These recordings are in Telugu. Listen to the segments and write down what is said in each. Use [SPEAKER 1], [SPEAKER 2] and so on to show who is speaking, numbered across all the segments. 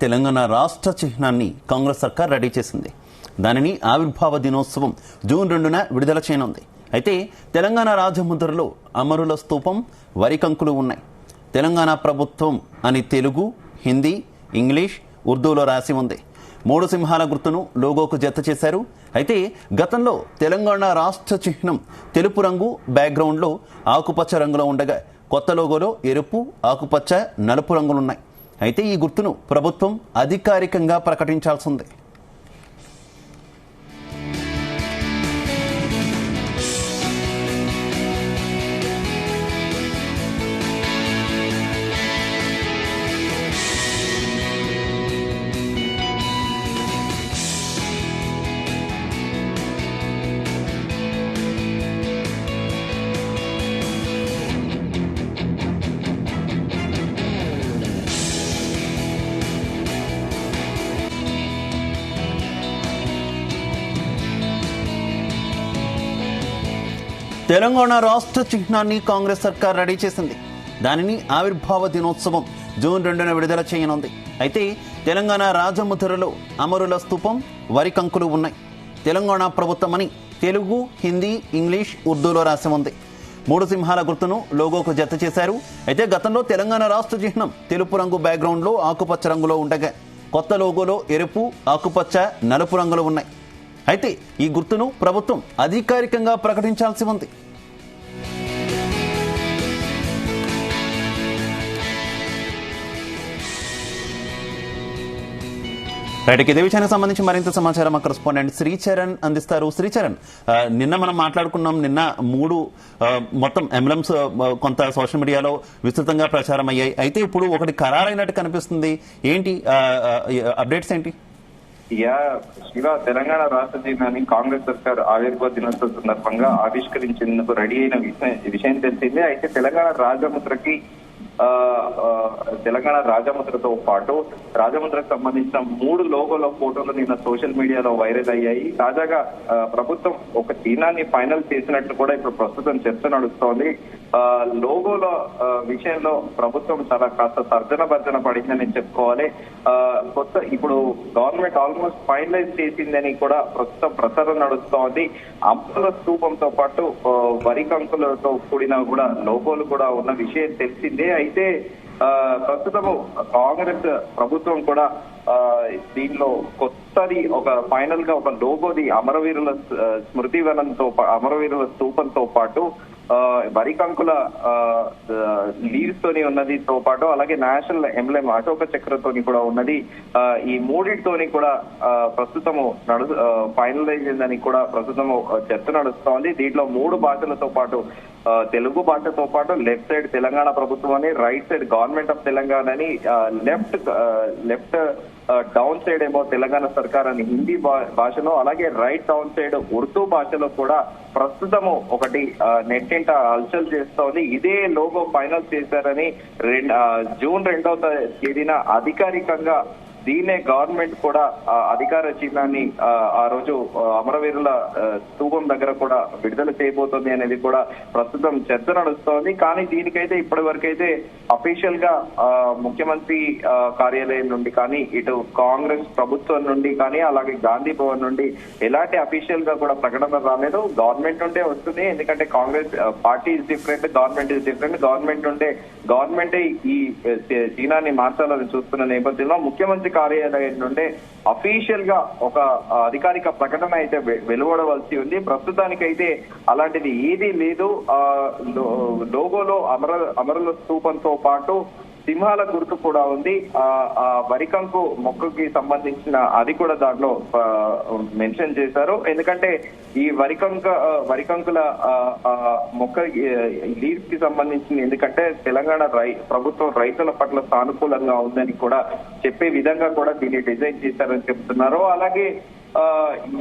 [SPEAKER 1] తెలంగాణ రాష్ట్ర చిహ్నాన్ని కాంగ్రెస్ సర్కార్ రెడీ చేసింది. దానిని ఆవిర్భావ దినోత్సవం జూన్ 2న విడుదల చేయనుంది. అయితే తెలంగాణ రాజముద్రలో అమరుల స్తూపం, వరి కంకులు ఉన్నాయి. తెలంగాణ ప్రభుత్వం అని తెలుగు, హిందీ, ఇంగ్లీష్, ఉర్దూలో రాసి ఉంది. 3 సింహాల గుర్తును లోగోకు జత చేశారు. అయితే గతంలో తెలంగాణ రాష్ట్ర చిహ్నం తెలుపు రంగు బ్యాక్గ్రౌండ్లో ఆకుపచ్చ రంగులో ఉండగా కొత్త లోగోలో ఎరుపు, ఆకుపచ్చ, నలుపు రంగులున్నాయి. అయితే ఈ గుర్తును ప్రభుత్వం అధికారికంగా ప్రకటించాల్సింది. తెలంగాణ రాష్ట్ర చిహ్నాన్ని కాంగ్రెస్ సర్కార్ రెడీ చేసింది. దానిని ఆవిర్భావ దినోత్సవం జూన్ 2న విడుదల చేయనుంది. అయితే తెలంగాణ రాజముద్రలో అమరుల స్తూపం, వరి కంకులు ఉన్నాయి. తెలంగాణ ప్రభుత్వం అని తెలుగు, హిందీ, ఇంగ్లీష్, ఉర్దూలో రాసి ఉంది. 3 సింహాల గుర్తును లోగోకు జత చేశారు. అయితే గతంలో తెలంగాణ రాష్ట్ర చిహ్నం తెలుపు రంగు బ్యాక్గ్రౌండ్లో ఆకుపచ్చ రంగులో ఉండగా కొత్త లోగోలో ఎరుపు, ఆకుపచ్చ, నలుపు రంగులు ఉన్నాయి. అయితే ఈ గుర్తును ప్రభుత్వం అధికారికంగా ప్రకటించాల్సి ఉంది. రైట్కి ఇదే విషయానికి సంబంధించి మరింత సమాచారం మా కరెస్పాండెంట్ శ్రీచరణ్ అందిస్తారు. శ్రీచరణ్, నిన్న మనం మాట్లాడుకున్నాం. నిన్న 3 మొత్తం ఎంబ్లమ్స్ కొంత సోషల్ మీడియాలో విస్తృతంగా ప్రచారం అయ్యాయి. అయితే ఇప్పుడు ఒకటి ఖరారైనట్టు కనిపిస్తుంది. ఏంటి అప్డేట్స్ ఏంటి?
[SPEAKER 2] శివ, తెలంగాణ రాష్ట్ర చిహ్నాన్ని కాంగ్రెస్ సర్కార్ ఆవిర్భావ దినోత్సవం సందర్భంగా ఆవిష్కరించేందుకు రెడీ అయిన విషయం తెలిసిందే. అయితే తెలంగాణ రాజముద్రతో పాటు రాజముద్రకు సంబంధించిన 3 లోగోల ఫోటోలు నిన్న సోషల్ మీడియాలో వైరల్ అయ్యాయి. తాజాగా ప్రభుత్వం ఒక చిహ్నాన్ని ఫైనల్ చేసినట్లు కూడా ఇప్పుడు ప్రస్తుతం చర్చ నడుస్తోంది. లోగోల విషయంలో ప్రభుత్వం చాలా కాస్త తర్జన భర్జన పడిందని చెప్పుకోవాలి. ఇప్పుడు గవర్నమెంట్ ఆల్మోస్ట్ ఫైనలైజ్ చేసిందని కూడా ప్రస్తుతం ప్రచారం నడుస్తోంది. అమరుల స్తూపంతో పాటు వరి కంకులతో కూడిన కూడా లోగోలు కూడా ఉన్న విషయం తెలిసిందే. అయితే ప్రస్తుతము కాంగ్రెస్ ప్రభుత్వం కూడా దీనిలో కొత్తది ఒక ఫైనల్ గా ఒక లోగోది అమరవీరుల అమరవీరుల స్తూపంతో పాటు వరి కంకుల లీవ్స్ తోని ఉన్నదితో పాటు అలాగే నేషనల్ ఎంబ్లెమ్ అశోక చక్రతోని కూడా ఉన్నది. ఈ 3తోని కూడా ప్రస్తుతము ఫైనలైజ్ అయిందని కూడా ప్రస్తుతము చర్చ నడుస్తోంది. దీంట్లో 3 భాషలతో పాటు తెలుగు భాషతో పాటు లెఫ్ట్ సైడ్ తెలంగాణ ప్రభుత్వం అని, right side government of Telangana అని, లెఫ్ట్ డౌన్ సైడ్ ఏమో తెలంగాణ సర్కార్ అని హిందీ భాషలో, అలాగే రైట్ డౌన్ సైడ్ ఉర్దూ భాషలో కూడా ప్రస్తుతము ఒకటి నెట్టింట హల్చల్ చేస్తోంది. ఇదే లోగో ఫైనల్ చేశారని జూన్ 2వ తేదీన అధికారికంగా దీనే గవర్నమెంట్ కూడా అధికార చిహ్నాన్ని ఆ రోజు అమరవీరుల స్తూపం దగ్గర కూడా విడుదల చేయబోతోంది అనేది కూడా ప్రస్తుతం చర్చ నడుస్తోంది. కానీ దీనికైతే ఇప్పటి వరకైతే అఫీషియల్ గా ముఖ్యమంత్రి కార్యాలయం నుండి కానీ, ఇటు కాంగ్రెస్ ప్రభుత్వం నుండి కానీ, అలాగే గాంధీ భవన్ నుండి ఎలాంటి అఫీషియల్ గా కూడా ప్రకటన రాలేదు. గవర్నమెంట్ నుండే వస్తుంది. ఎందుకంటే Congress party is different, government is different. గవర్నమెంటే ఈ చిహ్నాన్ని మార్చాలని చూస్తున్న నేపథ్యంలో ముఖ్యమంత్రి కార్యాలయం నుండే అఫీషియల్ గా ఒక అధికారిక ప్రకటన అయితే వెలువడవలసి ఉంది. ప్రస్తుతానికైతే అలాంటిది ఏదీ లేదు. లోగోలో అమరుల స్తూపంతో పాటు సింహాల గుర్తు కూడా ఉంది. వరికంకు మొక్కకి సంబంధించిన అది కూడా దాంట్లో మెన్షన్ చేశారు. ఎందుకంటే ఈ వరికంకుల మొక్క లీవ్స్ కి సంబంధించింది. ఎందుకంటే తెలంగాణ ప్రభుత్వం రైతుల పట్ల సానుకూలంగా ఉందని కూడా చెప్పే విధంగా కూడా దీన్ని డిజైన్ చేశారని చెప్తున్నారు. అలాగే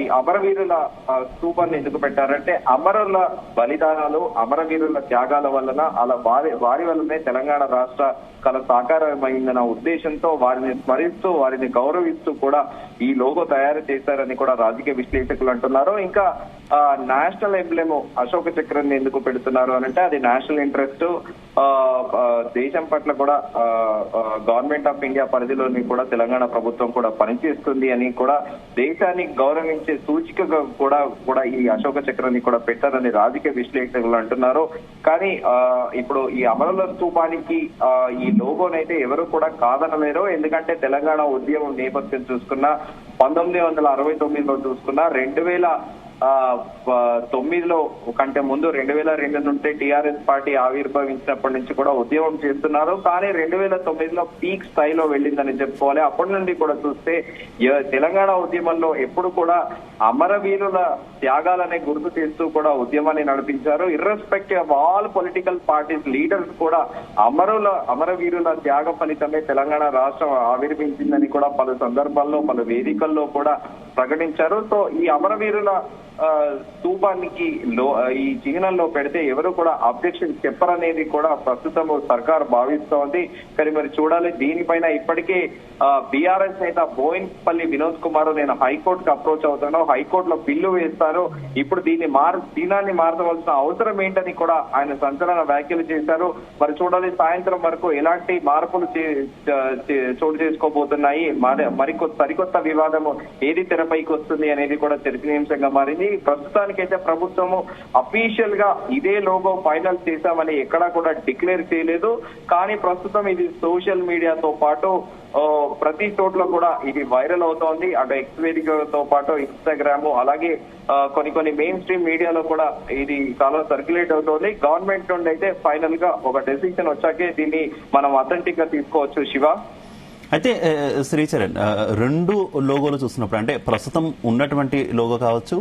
[SPEAKER 2] ఈ అమరవీరుల స్తూపాన్ని ఎందుకు పెట్టారంటే అమరుల బలిదానాలు, అమరవీరుల త్యాగాల వలన అలా వారి వల్లనే తెలంగాణ రాష్ట్ర కళ సాకారమైందన్న ఉద్దేశంతో వారిని స్మరిస్తూ వారిని గౌరవిస్తూ కూడా ఈ లోగో తయారు చేశారని కూడా రాజకీయ విశ్లేషకులు అంటున్నారు. ఇంకా నేషనల్ ఎంబ్లెమ్ అశోక చక్రాన్ని ఎందుకు పెడుతున్నారు అని అంటే అది నేషనల్ ఇంట్రెస్ట్. దేశం పట్ల కూడా గవర్నమెంట్ ఆఫ్ ఇండియా పరిధిలోని కూడా తెలంగాణ ప్రభుత్వం కూడా పనిచేస్తుంది అని కూడా దేశాన్ని గౌరవించే సూచికగా కూడా ఈ అశోక చక్రాన్ని కూడా పెట్టారని రాజకీయ విశ్లేషకులు అంటున్నారు. కానీ ఇప్పుడు ఈ అమరుల స్తూపానికి ఈ లోగోనైతే ఎవరు కూడా కాదనలేరు. ఎందుకంటే తెలంగాణ ఉద్యమం నేపథ్యం చూసుకున్నా 1969లో చూసుకున్నా 2009లో కంటే ముందు 2002 నుండి టీఆర్ఎస్ పార్టీ ఆవిర్భవించినప్పటి నుంచి కూడా ఉద్యమం చేస్తున్నారు. కానీ 2009లో పీక్ స్థాయిలో వెళ్ళిందని చెప్పుకోవాలి. అప్పటి నుండి కూడా చూస్తే తెలంగాణ ఉద్యమంలో ఎప్పుడు కూడా అమరవీరుల త్యాగాలనే గుర్తు చేస్తూ కూడా ఉద్యమాన్ని నడిపించారు. Irrespective of all political parties leaders కూడా అమరవీరుల త్యాగ ఫలితమే తెలంగాణ రాష్ట్రం ఆవిర్భించిందని కూడా పలు సందర్భాల్లో పలు వేదికల్లో కూడా ప్రకటించారు. సో ఈ అమరవీరుల స్తూపానికి ఈ చిహ్నంలో పెడితే ఎవరు కూడా అబ్జెక్షన్ చెప్పరనేది కూడా ప్రస్తుతం సర్కార్ భావిస్తోంది. కానీ మరి చూడాలి. దీనిపైన ఇప్పటికే బీఆర్ఎస్ నేత బోయిన్పల్లి వినోద్ కుమార్ నేను హైకోర్టుకు అప్రోచ్ అవుతాను, హైకోర్టులో బిల్లు వేస్తాను, ఇప్పుడు దీనాన్ని మార్చవలసిన అవసరం ఏంటని కూడా ఆయన సంచలన వ్యాఖ్యలు చేశారు. మరి చూడాలి సాయంత్రం వరకు ఎలాంటి మార్పులు చోటు చేసుకోబోతున్నాయి, సరికొత్త వివాదము ఏది తెరపైకి వస్తుంది అనేది కూడా చర్చనీయాంశంగా మారింది. ప్రస్తుతానికైతే ప్రభుత్వము అఫీషియల్ గా ఇదే లోగో ఫైనల్ చేశామని ఎక్కడా కూడా డిక్లేర్ చేయలేదు. కానీ ప్రస్తుతం ఇది సోషల్ మీడియాతో పాటు ప్రతి చోట్ల కూడా ఇది వైరల్ అవుతోంది. అటు ఎక్స్ వేదికతో పాటు ఇన్స్టాగ్రామ్ అలాగే కొన్ని మెయిన్ స్ట్రీమ్ మీడియాలో కూడా ఇది చాలా సర్క్యులేట్ అవుతోంది. గవర్నమెంట్ నుండి అయితే ఫైనల్ గా ఒక డెసిషన్ వచ్చాకే దీన్ని మనం అథెంటిక్ గా తీసుకోవచ్చు. శివ,
[SPEAKER 1] అయితే శ్రీచరణ్, రెండు లోగోలు చూసినప్పుడు అంటే ప్రస్తుతం ఉన్నటువంటి లోగో కావచ్చు,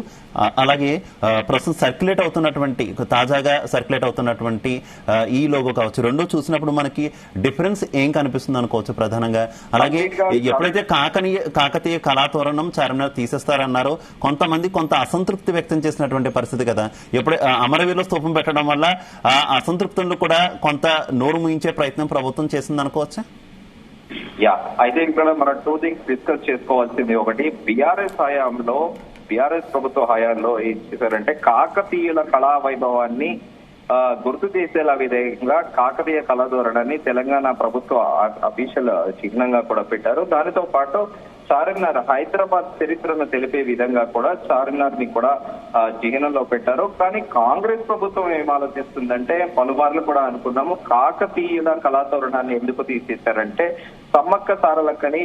[SPEAKER 1] అలాగే ప్రస్తుతం సర్క్యులేట్ అవుతున్నటువంటి తాజాగా సర్క్యులేట్ అవుతున్నటువంటి ఈ లోగో కావచ్చు, రెండు చూసినప్పుడు మనకి డిఫరెన్స్ ఏం కనిపిస్తుంది అనుకోవచ్చు ప్రధానంగా? అలాగే ఎప్పుడైతే కాకతీయ కళాతోరణం చార్మినార్ తీసేస్తారన్నారో కొంతమంది కొంత అసంతృప్తి వ్యక్తం చేసినటువంటి పరిస్థితి కదా. ఎప్పుడే అమరవీరుల స్తూపం పెట్టడం వల్ల అసంతృప్తులను కూడా కొంత నోరు ముయించే ప్రయత్నం ప్రభుత్వం చేసింది అనుకోవచ్చా?
[SPEAKER 2] అయితే ఇక్కడ మనం 2 థింగ్స్ డిస్కస్ చేసుకోవాల్సింది. ఒకటి, బీఆర్ఎస్ ప్రభుత్వ హయాంలో ఏం చేశారంటే కాకతీయుల కళా వైభవాన్ని గుర్తు చేసేలా విధంగా కాకతీయ కళాధోరణాన్ని తెలంగాణ ప్రభుత్వ అఫీషియల్ చిహ్నంగా కూడా పెట్టారు. దానితో పాటు చార్మినార్ హైదరాబాద్ చరిత్రను తెలిపే విధంగా కూడా చార్మినార్ ని కూడా చిహ్నంలో పెట్టారు. కానీ కాంగ్రెస్ ప్రభుత్వం ఏం ఆలోచిస్తుందంటే, పలుమార్లు కూడా అనుకున్నాము, కాకతీయుల కళాతోరణాన్ని ఎందుకు తీసేశారంటే సమ్మక్క సారలక్కని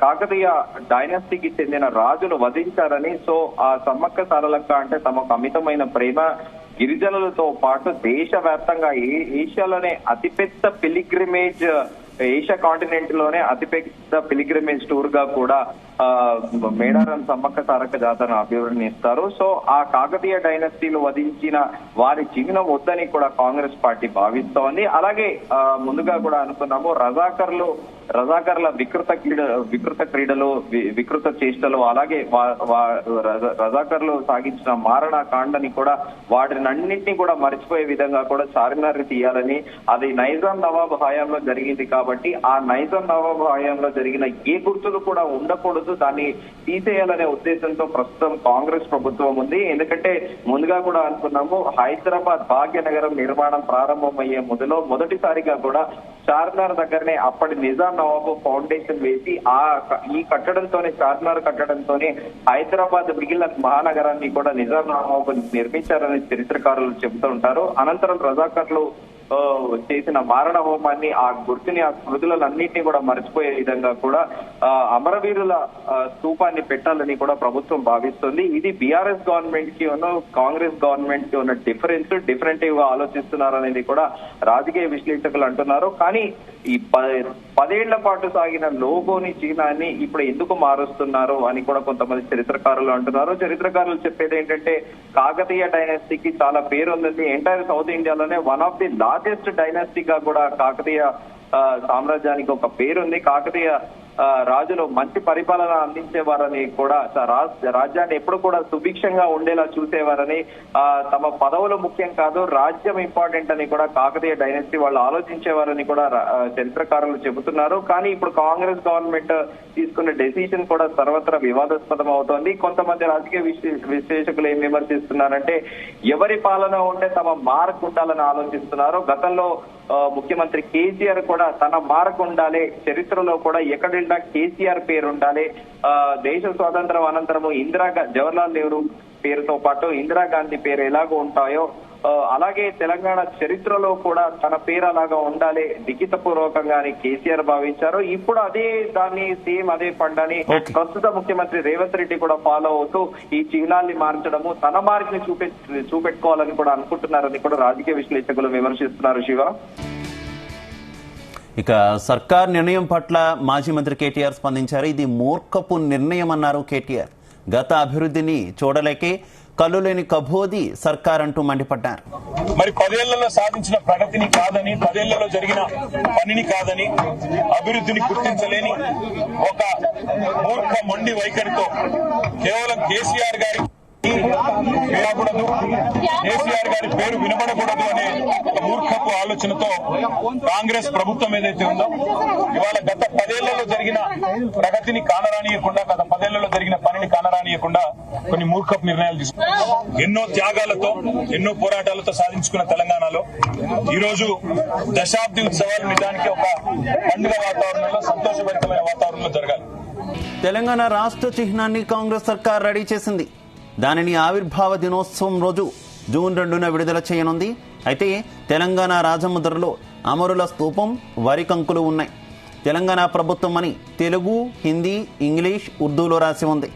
[SPEAKER 2] కాకతీయ డైనాసిటీకి చెందిన రాజులు వధించారని. సో ఆ సమ్మక్క సారలక్క అంటే తమకు అమితమైన ప్రేమ. గిరిజనులతో పాటు దేశవ్యాప్తంగా ఏషియాలోనే అతిపెద్ద పిలిగ్రిమేజ్, ఏషియా కాంటినెంట్ లోనే అతిపెద్ద పిలిగ్రిమేజ్ టూర్ గా కూడా మేడారం సమ్మక్క సారక్క జాతరను అభివర్ణిస్తారు. సో ఆ కాకతీయ డైనాసిటీలు వధించిన వారి చిహ్నం వద్దని కూడా కాంగ్రెస్ పార్టీ భావిస్తోంది. అలాగే ముందుగా కూడా అనుకున్నాము, రజాకర్ల వికృత క్రీడలు, వికృత చేష్టలు, అలాగే రజాకర్లు సాగించిన మారణ కాండని కూడా వాటినన్నింటినీ కూడా మర్చిపోయే విధంగా కూడా చార్మినార్ తీయాలని, అది నైజాం నవాబ్ హయాంలో జరిగింది కాబట్టి ఆ నైజాం నవాబ్ హయాంలో జరిగిన ఏ గుర్తులు కూడా ఉండకూడదు, దాన్ని తీసేయాలనే ఉద్దేశంతో ప్రస్తుతం కాంగ్రెస్ ప్రభుత్వం ఉంది. ఎందుకంటే ముందుగా కూడా అనుకున్నాము, హైదరాబాద్ భాగ్యనగరం నిర్మాణం ప్రారంభమయ్యే మొదటిసారిగా కూడా చార్మినార్ దగ్గరనే అప్పటి నిజాం నవాబు ఫౌండేషన్ వేసి ఈ కట్టడంతోనే, చార్మినార్ కట్టడంతోనే హైదరాబాద్ మిగిలిన మహానగరాన్ని కూడా నిజాం నవాబు నిర్మించారని చరిత్రకారులు చెబుతూ ఉంటారు. అనంతరం రజాకర్లు చేసిన మారణ హోమాన్ని, ఆ గుర్తుని, ఆ స్మృతులన్నింటినీ కూడా మర్చిపోయే విధంగా కూడా అమరవీరుల స్తూపాన్ని పెట్టాలని కూడా ప్రభుత్వం భావిస్తుంది. ఇది బీఆర్ఎస్ గవర్నమెంట్ కి కాంగ్రెస్ గవర్నమెంట్ కి ఉన్న డిఫరెంటివ్ గా ఆలోచిస్తున్నారు అనేది కూడా రాజకీయ విశ్లేషకులు అంటున్నారు. కానీ ఈ 10 ఏళ్ల పాటు సాగిన లోగోని, చిహ్నాన్ని ఇప్పుడు ఎందుకు మారుస్తున్నారు అని కూడా కొంతమంది చరిత్రకారులు అంటున్నారు. చరిత్రకారులు చెప్పేది ఏంటంటే, కాకతీయ డైనాసిటీకి చాలా పేరు ఉంది. ఎంటైర్ సౌత్ ఇండియాలోనే వన్ ఆఫ్ ది లార్జెస్ట్ డైనాసిటీగా కూడా కాకతీయ సామ్రాజ్యానికి ఒక పేరుంది. కాకతీయ రాజులు మంచి పరిపాలన అందించేవారని కూడా రాజ్యాన్ని ఎప్పుడు కూడా సుభిక్షంగా ఉండేలా చూసేవారని తమ పదవులు ముఖ్యం కాదు రాజ్యం ఇంపార్టెంట్ అని కూడా కాకతీయ డైనెస్టీ వాళ్ళు ఆలోచించేవారని కూడా చరిత్రకారులు చెబుతున్నారు. కానీ ఇప్పుడు కాంగ్రెస్ గవర్నమెంట్ తీసుకున్న డెసిషన్ కూడా సర్వత్రా వివాదాస్పదం అవుతోంది. కొంతమంది రాజకీయ విశ్లేషకులు ఏం విమర్శిస్తున్నారంటే ఎవరి పాలన ఉంటే తమ మార్క్ ఉండాలని ఆలోచిస్తున్నారు. గతంలో ముఖ్యమంత్రి కేసీఆర్ కూడా తన మార్క్ ఉండాలి, చరిత్రలో కూడా ఎక్కడిన్నా కేసీఆర్ పేరు ఉండాలి. దేశ స్వాతంత్రం అనంతరము జవహర్లాల్ నెహ్రూ పేరుతో పాటు ఇందిరాగాంధీ పేరు ఎలాగో ఉంటాయో అలాగే తెలంగాణ చరిత్రలో కూడా తన పేరు అలాగా ఉండాలి లిఖితపూర్వకంగా అని కేసీఆర్ భావించారు. ఇప్పుడు దాన్ని సేమ్ అదే పండాని ప్రస్తుత ముఖ్యమంత్రి రేవంత్ రెడ్డి కూడా ఫాలో అవుతూ ఈ చిహ్నాల్ని మార్చడము తన మార్క్ ని చూపెట్టుకోవాలని కూడా అనుకుంటున్నారని కూడా రాజకీయ విశ్లేషకులు విమర్శిస్తున్నారు. శివ,
[SPEAKER 1] ఇక సర్కార్ నిర్ణయం పట్ల మాజీ మంత్రి కేటీఆర్ స్పందించారు. ఇది మూర్ఖపు నిర్ణయం అన్నారు కేటీఆర్. గత అభివృద్ధిని చూడలేకే కళ్ళు లేని కబోది సర్కార్ అంటూ మండిపడ్డారు.
[SPEAKER 3] మరి 10 ఏళ్లలో సాధించిన ప్రగతిని కాదని, 10 ఏళ్లలో జరిగిన పనిని కాదని, అభివృద్ధిని గుర్తించలేని ఒక మూర్ఖ మొండి వైఖరితో కేవలం కేసీఆర్ గారి వినకూడదు, కేసీఆర్ గారి పేరు వినబడకూడదు అనే ఒక మూర్ఖపు ఆలోచనతో కాంగ్రెస్ ప్రభుత్వం ఏదైతే ఉందో ఇవాళ గత 10 ఏళ్లలో జరిగిన ప్రగతిని కానరానియకుండా, గత 10 ఏళ్లలో జరిగిన పనిని కానరానియకుండా కొన్ని మూర్ఖపు నిర్ణయాలు తీసుకున్నారు. ఎన్నో త్యాగాలతో, ఎన్నో పోరాటాలతో సాధించుకున్న తెలంగాణలో ఈ రోజు దశాబ్ది ఉత్సవాలు నిజానికి ఒక పండుగ వాతావరణంలో, సంతోషభరితమైన వాతావరణంలో జరగాలి.
[SPEAKER 1] తెలంగాణ రాష్ట్ర చిహ్నాన్ని కాంగ్రెస్ సర్కార్ రెడీ చేసింది. దానిని ఆవిర్భావ దినోత్సవం రోజు జూన్ 2న విడుదల చేయనుంది. అయితే తెలంగాణ రాజముద్రలో అమరుల స్తూపం, వరి కంకులు ఉన్నాయి. తెలంగాణ ప్రభుత్వం అని తెలుగు, హిందీ, ఇంగ్లీష్, ఉర్దూలో రాసి ఉంది.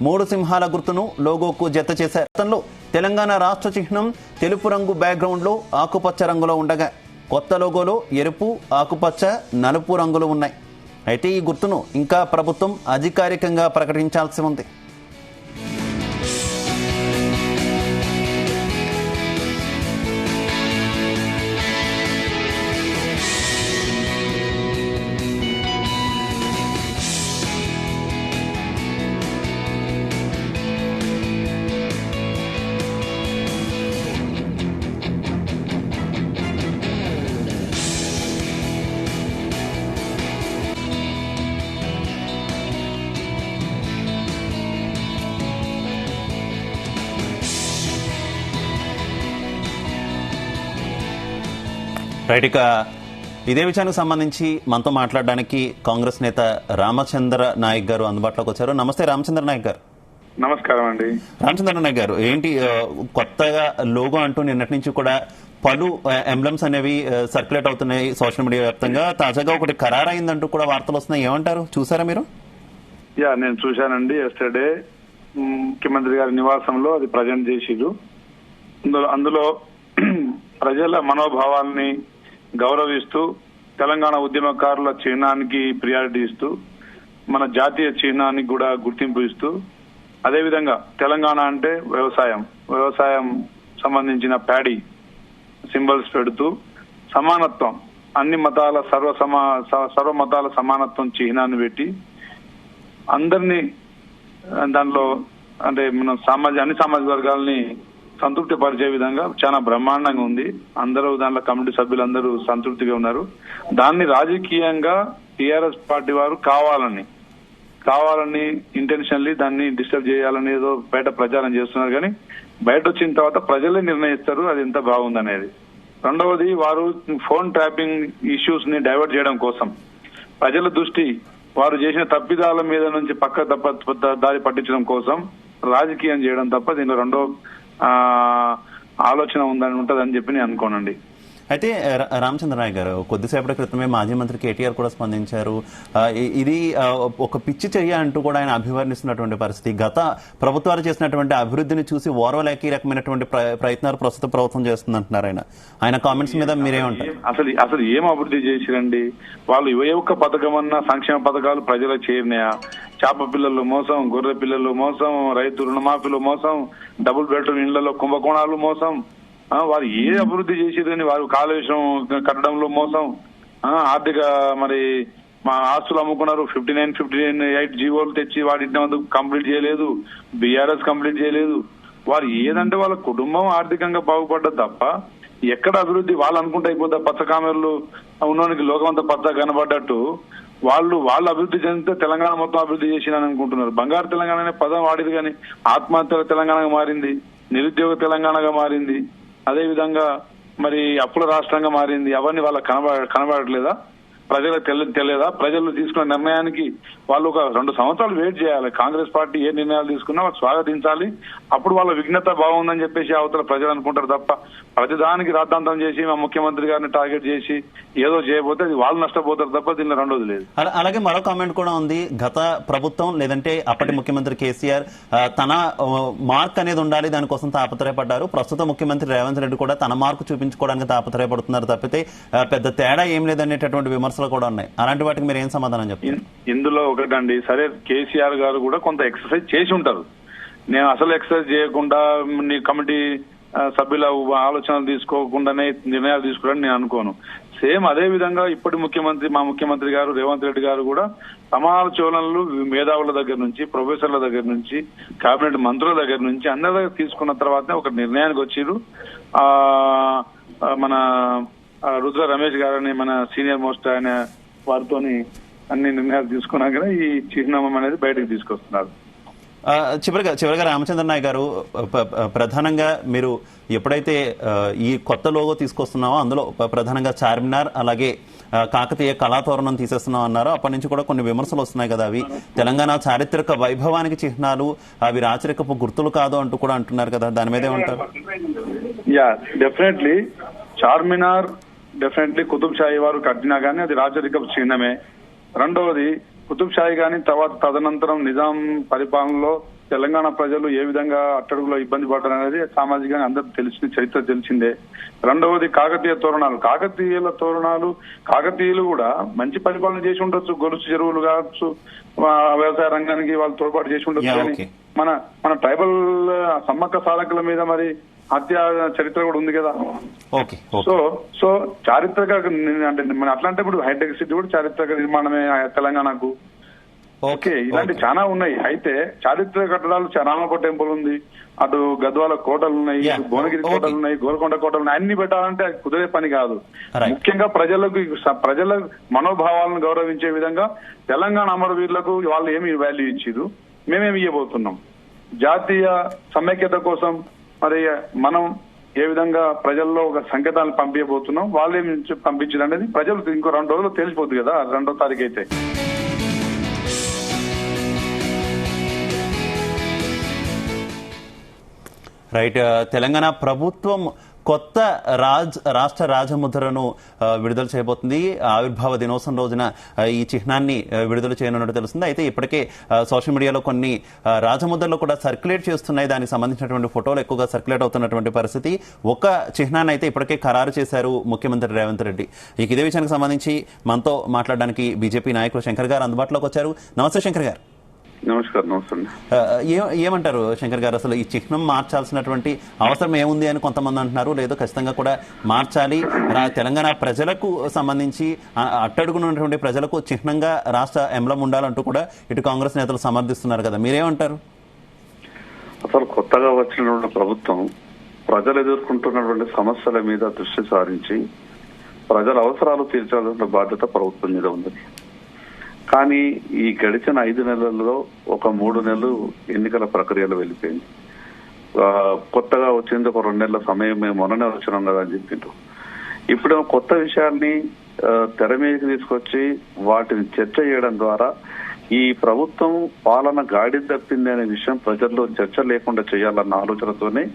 [SPEAKER 1] 3 సింహాల గుర్తును లోగోకు జత చేశారు. గతంలో తెలంగాణ రాష్ట్ర చిహ్నం తెలుపు రంగు బ్యాక్గ్రౌండ్లో ఆకుపచ్చ రంగులో ఉండగా కొత్త లోగోలో ఎరుపు, ఆకుపచ్చ, నలుపు రంగులు ఉన్నాయి. అయితే ఈ గుర్తును ఇంకా ప్రభుత్వం అధికారికంగా ప్రకటించాల్సి ఉంది. రైట్, ఇక ఇదే విషయానికి సంబంధించి మనతో మాట్లాడడానికి కాంగ్రెస్ నేత రామచంద్ర నాయక్ గారు అందుబాటులోకి వచ్చారు. నమస్తే రామచంద్ర నాయక్ గారు.
[SPEAKER 4] నమస్కారం అండి.
[SPEAKER 1] రామచంద్ర నాయక్ గారు, ఏంటి కొత్తగా లోగో అంటూ నిన్నటి నుంచి కూడా పలు ఎంబ్లమ్స్ అనేవి సర్క్యులేట్ అవుతున్నాయి సోషల్ మీడియా వ్యాప్తంగా. తాజాగా ఒకటి ఖరారైందంటూ కూడా వార్తలు వస్తున్నాయి, ఏమంటారు? చూసారా మీరు?
[SPEAKER 4] నేను చూశానండి. ఎస్టర్డే ముఖ్యమంత్రి గారి నివాసంలో అది ప్రజెంట్ చేసిరు. అందులో ప్రజల మనోభావాల్ని గౌరవిస్తూ తెలంగాణ ఉద్యమకారుల చిహ్నానికి ప్రియారిటీ ఇస్తూ మన జాతీయ చిహ్నానికి కూడా గుర్తింపు ఇస్తూ అదేవిధంగా తెలంగాణ అంటే వ్యవసాయం సంబంధించిన ప్యాడీ సింబల్స్ పెడుతూ సమానత్వం, అన్ని మతాల సర్వ మతాల సమానత్వం చిహ్నాన్ని పెట్టి అందరినీ దానిలో అంటే మన అన్ని సామాజిక వర్గాలని సంతృప్తి పరిచే విధంగా చాలా బ్రహ్మాండంగా ఉంది. అందరూ దాంట్లో కమిటీ సభ్యులందరూ సంతృప్తిగా ఉన్నారు. దాన్ని రాజకీయంగా టీఆర్ఎస్ పార్టీ వారు కావాలని ఇంటెన్షనల్లీ దాన్ని డిస్టర్బ్ చేయాలని ఏదో బయట ప్రచారం చేస్తున్నారు. కానీ బయట వచ్చిన తర్వాత ప్రజలే నిర్ణయిస్తారు అది ఎంత బాగుందనేది. రెండవది, వారు ఫోన్ ట్రాపింగ్ ఇష్యూస్ ని డైవర్ట్ చేయడం కోసం ప్రజల దృష్టి వారు చేసిన తప్పిదాల మీద నుంచి దారి పట్టించడం కోసం రాజకీయం చేయడం తప్ప దీనిలో రెండో ఆలోచన ఉంటుందని చెప్పి నేను అనుకోనండి.
[SPEAKER 1] అయితే రామచంద్ర నాయక్ గారు, కొద్దిసేపటి క్రితమే మాజీ మంత్రి కేటీఆర్ కూడా స్పందించారు. ఇది ఒక పిచ్చి చర్య అంటూ కూడా ఆయన అభివర్ణిస్తున్నటువంటి పరిస్థితి. గత ప్రభుత్వాలు చేసినటువంటి అభివృద్ధిని చూసి ఓర్వలేక ఈ రకమైనటువంటి ప్రయత్నాలు ప్రస్తుత ప్రభుత్వం చేస్తుందంటున్నారు ఆయన కామెంట్స్ మీద మీరేమంటారు?
[SPEAKER 4] అసలు ఏం అభివృద్ధి చేసిరండి? వాళ్ళు ఏ ఒక్క పథకం అన్నా సంక్షేమ పథకాలు ప్రజలకు చేరినాయా? చేప పిల్లలు మోసం, గొర్రె పిల్లలు మోసం, రైతు రుణమాఫీలు మోసం, డబుల్ బెడ్రూమ్ ఇళ్లలో కుంభకోణాలు మోసం. వారు ఏ అభివృద్ధి చేసేదని వారు కాలుష్యం కట్టడంలో మోసం, ఆర్థిక మా ఆస్తులు అమ్ముకున్నారు. 59 జీవోలు తెచ్చి వాటిని కంప్లీట్ చేయలేదు, బీఆర్ఎస్ కంప్లీట్ చేయలేదు. వారు ఏదంటే వాళ్ళ కుటుంబం ఆర్థికంగా బాగుపడ్డది తప్ప ఎక్కడ అభివృద్ధి వాళ్ళు అనుకుంటే అయిపోతా. పచ్చకామెర్లు ఉన్నోనికి లోకం అంతా పచ్చ కనబడ్డట్టు వాళ్ళు అభివృద్ధి చెందితే తెలంగాణ మొత్తం అభివృద్ధి చేసినని అనుకుంటున్నారు. బంగారు తెలంగాణ అనే పదం వాడిది కానీ ఆత్మహత్యల తెలంగాణగా మారింది, నిరుద్యోగ తెలంగాణగా మారింది, అదే విధంగా మరి అప్పుల రాష్ట్రంగా మారింది. అవన్నీ వాళ్ళకి కనబడట్లేదా? ప్రజలకు తెలియదా? ప్రజలు తీసుకున్న నిర్ణయానికి వాళ్ళు ఒక 2 సంవత్సరాలు వెయిట్ చేయాలి. కాంగ్రెస్ పార్టీ ఏ నిర్ణయాలు తీసుకున్నా వాళ్ళు స్వాగతించాలి. అప్పుడు వాళ్ళ విఘ్నత బాగుందని చెప్పేసి అవతల ప్రజలు అనుకుంటారు తప్ప ప్రతిదానికి రాద్ధాంతం చేసి మా ముఖ్యమంత్రి గారిని టార్గెట్ చేసి ఏదో చేయబోతే అది వాళ్ళు నష్టపోతారు తప్ప దీనిలో రెండోది లేదు.
[SPEAKER 1] అలాగే మరో కామెంట్ కూడా ఉంది. గత ప్రభుత్వం లేదంటే అప్పటి ముఖ్యమంత్రి కేసీఆర్ తన మార్క్ అనేది ఉండాలి, దానికోసం తాపత్రయపడ్డారు. ప్రస్తుత ముఖ్యమంత్రి రేవంత్ రెడ్డి కూడా తన మార్కు చూపించుకోవడానికి తాపత్రయపడుతున్నారు తప్పితే పెద్ద తేడా ఏం లేదనేటటువంటి విమర్శలు కూడా ఉన్నాయి. అలాంటి వాటికి మీరు ఏం సమాధానం చెప్తారు?
[SPEAKER 4] ఇందులో ఒకటండి, సరే కేసీఆర్ గారు కూడా కొంత ఎక్సర్సైజ్ చేసి ఉంటారు. నేను అసలు ఎక్సర్సైజ్ చేయకుండా నీ కమిటీ సభ్యుల ఆలోచనలు తీసుకోకుండానే నిర్ణయాలు తీసుకోవడానికి నేను అనుకోను. సేమ్ అదే విధంగా ఇప్పటి మా ముఖ్యమంత్రి గారు రేవంత్ రెడ్డి గారు కూడా సమాలోచనలు మేధావుల దగ్గర నుంచి, ప్రొఫెసర్ల దగ్గర నుంచి, కేబినెట్ మంత్రుల దగ్గర నుంచి అందరి దగ్గర తీసుకున్న తర్వాతనే ఒక నిర్ణయానికి వచ్చిర్రు. మన రుద్ర రమేష్ గారని మన సీనియర్ మోస్ట్ ఆయన వారితోని అన్ని నిర్ణయాలు తీసుకున్నాకనే ఈ చిహ్నం అనేది బయటకు తీసుకొస్తున్నారు.
[SPEAKER 1] చివరిగా రామచంద్ర నాయక్ గారు, ప్రధానంగా మీరు ఎప్పుడైతే ఈ కొత్త లోగో తీసుకొస్తున్నామో అందులో ప్రధానంగా చార్మినార్ అలాగే కాకతీయ కళాతోరణం తీసేస్తున్నాం అన్నారు. అప్పటి నుంచి కూడా కొన్ని విమర్శలు వస్తున్నాయి కదా, అవి తెలంగాణ చారిత్రక వైభవానికి చిహ్నాలు, అవి రాచరికపు గుర్తులు కాదు అంటూ కూడా అంటున్నారు కదా, దాని మీద ఏమంటారు?
[SPEAKER 4] డెఫినెట్లీ చార్మినార్ డెఫినెట్లీ కుతుబ్ షాహీ వారు కట్టినా కానీ అది రాచరికపు చిహ్నమే. రెండవది కుతుబ్ షాహీ కానీ తదనంతరం నిజాం పరిపాలనలో తెలంగాణ ప్రజలు ఏ విధంగా అట్టడుగులో ఇబ్బంది పడ్డారు అనేది సామాజికంగా అందరికి తెలిసిన చరిత్ర తెలిసిందే. రెండవది కాకతీయ తోరణాలు, కాకతీయులు కూడా మంచి పరిపాలన చేసి ఉండొచ్చు, గొలుసు చెరువులు కావచ్చు, వ్యవసాయ రంగానికి వాళ్ళు తోడ్పాటు చేసి ఉండొచ్చు. కానీ మన ట్రైబల్ సమ్మక్క సాధకుల మీద మరి హత్య చరిత్ర కూడా ఉంది కదా. సో చారిత్రక అంటే మన అట్లాంటి ఇప్పుడు హైటెక్ సిటీ కూడా చారిత్రక నిర్మాణమే తెలంగాణకు. ఓకే, ఇలాంటి చాలా ఉన్నాయి. అయితే చారిత్రక కట్టడాలు రామకోట టెంపుల్ ఉంది, అటు గద్వాల కోటలు ఉన్నాయి, భువనగిరి కోటలు ఉన్నాయి, గోల్కొండ కోటలు ఉన్నాయి. అన్ని పెట్టాలంటే కుదిరే పని కాదు. ముఖ్యంగా ప్రజల మనోభావాలను గౌరవించే విధంగా తెలంగాణ అమరవీరులకు వాళ్ళు ఏమి వాల్యూ ఇచ్చారు, మేమేమి ఇవ్వబోతున్నాం. జాతీయ సమైక్యత కోసం మరి మనం ఏ విధంగా ప్రజల్లో ఒక సంకేతాలను పంపించబోతున్నాం, వాళ్ళేమి పంపించదు అనేది ప్రజలు ఇంకో 2 రోజులు తెలిసిపోతుంది కదా, 2వ తారీఖు అయితే.
[SPEAKER 1] రైట్. తెలంగాణ ప్రభుత్వం కొత్త రాష్ట్ర రాజముద్రను విడుదల చేయబోతుంది. ఆవిర్భావ దినోత్సవం రోజున ఈ చిహ్నాన్ని విడుదల చేయనున్నట్టు తెలుస్తుంది. అయితే ఇప్పటికే సోషల్ మీడియాలో కొన్ని రాజముద్రలు కూడా సర్క్యులేట్ చేస్తున్నాయి. దానికి సంబంధించినటువంటి ఫోటోలు ఎక్కువగా సర్క్యులేట్ అవుతున్నటువంటి పరిస్థితి. ఒక చిహ్నాన్ని అయితే ఇప్పటికే ఖరారు చేశారు ముఖ్యమంత్రి రేవంత్ రెడ్డి. ఇదే విషయానికి సంబంధించి మనతో మాట్లాడడానికి బీజేపీ నాయకులు శంకర్ గారు అందుబాటులోకి వచ్చారు. నమస్తే శంకర్ గారు.
[SPEAKER 4] నమస్కారం.
[SPEAKER 1] ఏమంటారు శంకర్ గారు, అసలు ఈ చిహ్నం మార్చాల్సినటువంటి అవసరం ఏముంది అని కొంతమంది అంటున్నారు, లేదో ఖచ్చితంగా కూడా మార్చాలి, తెలంగాణ ప్రజలకు సంబంధించి అట్టడుగున్నటువంటి ప్రజలకు చిహ్నంగా రాష్ట్ర ఎంబ్లం ఉండాలంటూ కూడా ఇటు కాంగ్రెస్ నేతలు సమర్థిస్తున్నారు కదా, మీరేమంటారు?
[SPEAKER 5] అసలు కొత్తగా వచ్చినటువంటి ప్రభుత్వం ప్రజలు ఎదుర్కొంటున్నటువంటి సమస్యల మీద దృష్టి సారించి ప్రజల అవసరాలు తీర్చాల్సిన బాధ్యత ప్రభుత్వం మీద ఉంది. కానీ ఈ గడిచిన 5 నెలల్లో ఒక 3 నెలలు ఎన్నికల ప్రక్రియలో వెళ్ళిపోయింది. కొత్తగా వచ్చింది ఒక 2 నెలల సమయం, మేము మొన్ననే వచ్చినాం కదా అని చెప్పిండ్రు. ఇప్పుడు కొత్త విషయాల్ని తెర మీదకి తీసుకొచ్చి వాటిని చర్చ చేయడం ద్వారా ఈ ప్రభుత్వం పాలన గాడి తప్పింది అనే విషయం ప్రజల్లో చర్చ లేకుండా చేయాలన్న ఆలోచనతోనే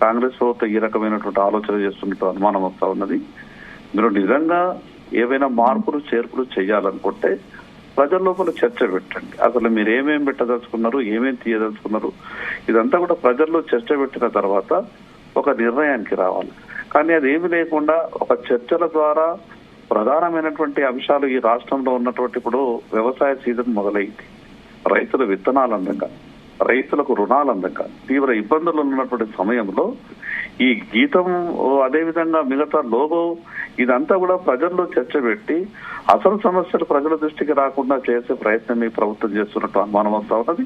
[SPEAKER 5] కాంగ్రెస్ ప్రభుత్వం ఈ రకమైనటువంటి ఆలోచన చేస్తున్నట్టు అనుమానం వస్తా ఉన్నది. మీరు నిజంగా ఏవైనా మార్పులు చేర్పులు చేయాలనుకుంటే ప్రజల లోపల చర్చ పెట్టండి. అసలు మీరు ఏమేమి పెట్టదలుచుకున్నారు, ఏమేమి తీయదలుచుకున్నారు, ఇదంతా కూడా ప్రజల్లో చర్చ పెట్టిన తర్వాత ఒక నిర్ణయానికి రావాలి. కానీ అది ఏమి లేకుండా ఒక చర్చల ద్వారా ప్రధానమైనటువంటి అంశాలు ఈ రాష్ట్రంలో ఉన్నటువంటి ఇప్పుడు వ్యవసాయ సీజన్ మొదలైంది. రైతుల విత్తనాలు అందక, రైతులకు రుణాలు అందక తీవ్ర ఇబ్బందులు ఉన్నటువంటి సమయంలో ఈ గీతం అదేవిధంగా మిగతా లోగో ఇదంతా కూడా ప్రజల్లో చర్చ పెట్టి అసలు సమస్యలు ప్రజల దృష్టికి రాకుండా చేసే ప్రయత్నం ఈ ప్రభుత్వం చేస్తున్నట్టు అనుమానం వస్తా ఉన్నది.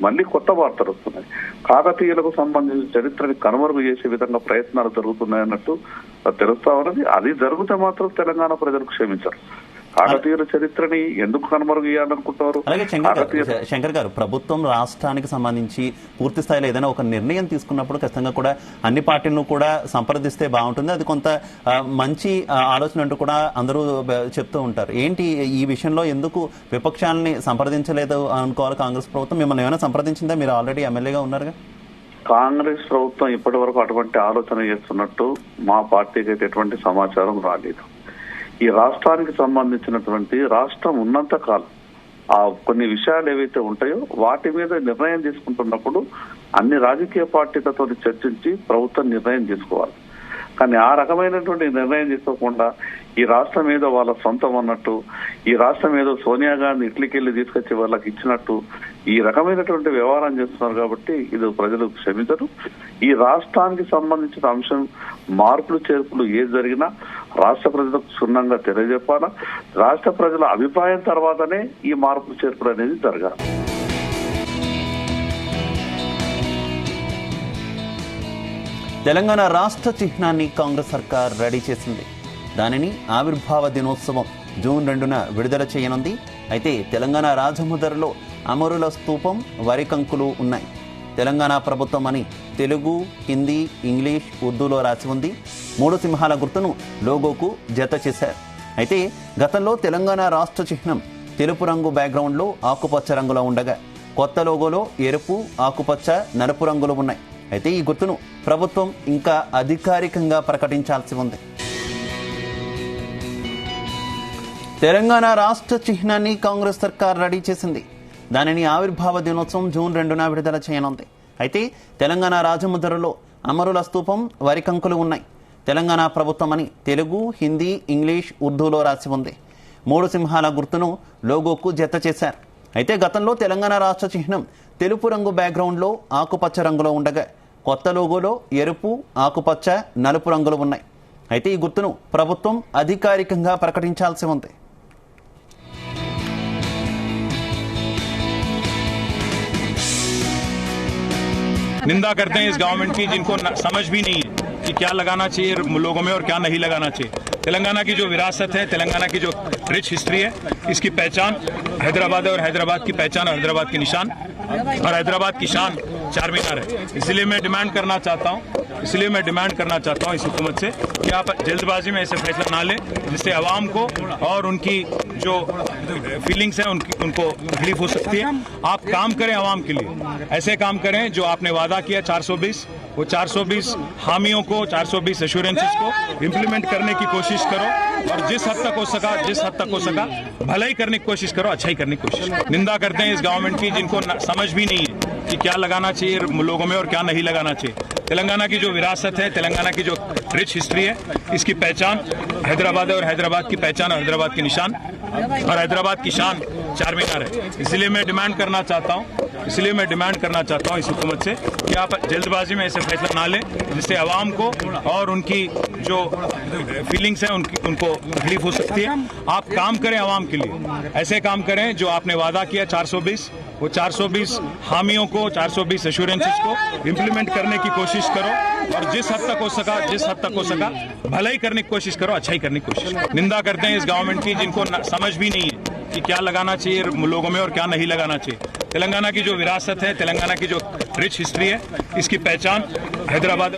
[SPEAKER 5] మళ్ళీ కొత్త వార్తలు వస్తున్నాయి. కాకతీయులకు సంబంధించిన చరిత్రని కనుమరుగు చేసే విధంగా ప్రయత్నాలు జరుగుతున్నాయన్నట్టు తెలుస్తా ఉన్నది. అది జరిగితే మాత్రం తెలంగాణ ప్రజలు క్షమించరు. కాకతీయుల చరిత్రని ఎందుకు కనుమరుగు చేయాలనుకుంటారు?
[SPEAKER 1] అలాగే శంకర్ గారు, ప్రభుత్వం రాష్ట్రానికి సంబంధించి పూర్తి స్థాయిలో ఏదైనా ఒక నిర్ణయం తీసుకున్నప్పుడు ఖచ్చితంగా కూడా అన్ని పార్టీలను కూడా సంప్రదిస్తే బాగుంటుంది. అది కొంత మంచి ఆలోచన అంటూ కూడా అందరూ చెప్తూ ఉంటారు. ఏంటి ఈ విషయంలో ఎందుకు విపక్షాలని సంప్రదించలేదు అనుకోవాలి కాంగ్రెస్ ప్రభుత్వం? మిమ్మల్ని ఏమైనా సంప్రదించిందా? మీరు ఆల్రెడీ ఎమ్మెల్యేగా ఉన్నారుగా.
[SPEAKER 5] కాంగ్రెస్ ప్రభుత్వం ఇప్పటి వరకు అటువంటి ఆలోచన చేస్తున్నట్టు మా పార్టీకి అయితే ఎటువంటి సమాచారం రాలేదు. ఈ రాష్ట్రానికి సంబంధించినటువంటి రాష్ట్రం ఉన్నంత కాలం ఆ కొన్ని విషయాలు ఏవైతే ఉంటాయో వాటి మీద నిర్ణయం తీసుకుంటున్నప్పుడు అన్ని రాజకీయ పార్టీలతో చర్చించి ప్రభుత్వం నిర్ణయం తీసుకోవాలి. కానీ ఆ రకమైనటువంటి నిర్ణయం తీసుకోకుండా ఈ రాష్ట్రం ఏదో వాళ్ళ సొంతం అన్నట్టు, ఈ రాష్ట్రం ఏదో సోనియా గాంధీ ఇట్లికెళ్లి తీసుకొచ్చి వాళ్ళకి ఇచ్చినట్టు ఈ రకమైనటువంటి వ్యవహారం చేస్తున్నారు. కాబట్టి ఇది ప్రజలు క్షమించరు. ఈ రాష్ట్రానికి సంబంధించిన అంశం మార్పులు చేర్పులు ఏది జరిగినా రాష్ట్ర ప్రజలకు క్షుణ్ణంగా తెలియజెప్పాలా. రాష్ట్ర ప్రజల అభిప్రాయం తర్వాతనే ఈ మార్పులు చేర్పులు అనేది జరగాలి.
[SPEAKER 1] తెలంగాణ రాష్ట్ర చిహ్నాన్ని కాంగ్రెస్ సర్కార్ రెడీ చేసింది. దానిని ఆవిర్భావ దినోత్సవం జూన్ 2న విడుదల చేయనుంది. అయితే తెలంగాణ రాజముద్రలో అమరుల స్తూపం, వరి కంకులు ఉన్నాయి. తెలంగాణ ప్రభుత్వం అని తెలుగు, హిందీ, ఇంగ్లీష్, ఉర్దూలో రాసి ఉంది. 3 సింహాల గుర్తును లోగోకు జత చేశారు. అయితే గతంలో తెలంగాణ రాష్ట్ర చిహ్నం తెలుపు రంగు బ్యాక్గ్రౌండ్లో ఆకుపచ్చ రంగులో ఉండగా కొత్త లోగోలో ఎరుపు, ఆకుపచ్చ, నలుపు రంగులు ఉన్నాయి. అయితే ఈ గుర్తును ప్రభుత్వం ఇంకా అధికారికంగా ప్రకటించాల్సి ఉంది. తెలంగాణ రాష్ట్ర చిహ్నాన్ని కాంగ్రెస్ సర్కార్ రెడీ చేసింది. దానిని ఆవిర్భావ దినోత్సవం జూన్ 2న విడుదల చేయనుంది. అయితే తెలంగాణ రాజముద్రలో అమరుల స్తూపం, వరి కంకులు ఉన్నాయి. తెలంగాణ ప్రభుత్వం అని తెలుగు, హిందీ, ఇంగ్లీష్, ఉర్దూలో రాసి ఉంది. 3 సింహాల గుర్తును లోగోకు జత చేశారు. అయితే గతంలో తెలంగాణ రాష్ట్ర చిహ్నం తెలుపు రంగు బ్యాక్గ్రౌండ్లో ఆకుపచ్చ రంగులో ఉండగా కొత్త లోగోలో ఎరుపు, ఆకుపచ్చ, నలుపు రంగులు ఉన్నాయి. అయితే ఈ గుర్తును ప్రభుత్వం అధికారికంగా ప్రకటించాల్సి ఉంది.
[SPEAKER 3] निंदा करते हैं इस गवर्नमेंट की जिनको समझ भी नहीं है कि क्या लगाना चाहिए लोगों में और क्या नहीं लगाना चाहिए। तेलंगाना की जो विरासत है, तेलंगाना की जो रिच हिस्ट्री है, इसकी पहचान हैदराबाद है और हैदराबाद की पहचान और हैदराबाद की निशान और हैदराबाद की शान चार मीनार है। इसलिए मैं डिमांड करना चाहता हूं इस हुकूमत से कि आप जल्दबाजी में ऐसे फैसला ना लें जिससे आवाम को और उनकी जो फीलिंग्स हैं उनको तकलीफ हो सकती है। आप काम करें आवाम के लिए, ऐसे काम करें जो आपने वादा किया 420, वो 420 हामियों को, 420 एश्योरेंसेस को इम्प्लीमेंट करने की कोशिश करो और जिस हद तक हो सका भलाई करने की कोशिश करो, अच्छाई करने की कोशिश करो। निंदा करते हैं इस गवर्नमेंट की जिनको समझ भी नहीं है कि क्या लगाना चाहिए लोगों में और क्या नहीं लगाना चाहिए। तेलंगाना की जो विरासत है, तेलंगाना की जो रिच हिस्ट्री है, इसकी पहचान हैदराबाद है और हैदराबाद की पहचान और हैदराबाद की निशान और हैदराबाद की शान चार मीनार है। इसलिए मैं डिमांड करना चाहता हूं इस हुकूमत से कि आप जल्दबाजी में ऐसे फैसला ना लें जिससे आवाम को और उनकी जो फीलिंग्स हैं उनको तकलीफ हो सकती है। आप काम करें आवाम के लिए, ऐसे काम करें जो आपने वादा किया 420, वो 420 हामियों को, 420 एश्योरेंसेस को इम्प्लीमेंट करने की कोशिश करो और जिस हद तक हो सका भलाई करने की कोशिश करो, अच्छाई करने की कोशिश करो। निंदा करते हैं इस गवर्नमेंट की जिनको समझ भी नहीं है कि क्या लगाना चाहिए लोगों में और क्या नहीं लगाना चाहिए। तेलंगाना की जो विरासत है, तेलंगाना की जो रिच हिस्ट्री है, इसकी पहचान हैदराबाद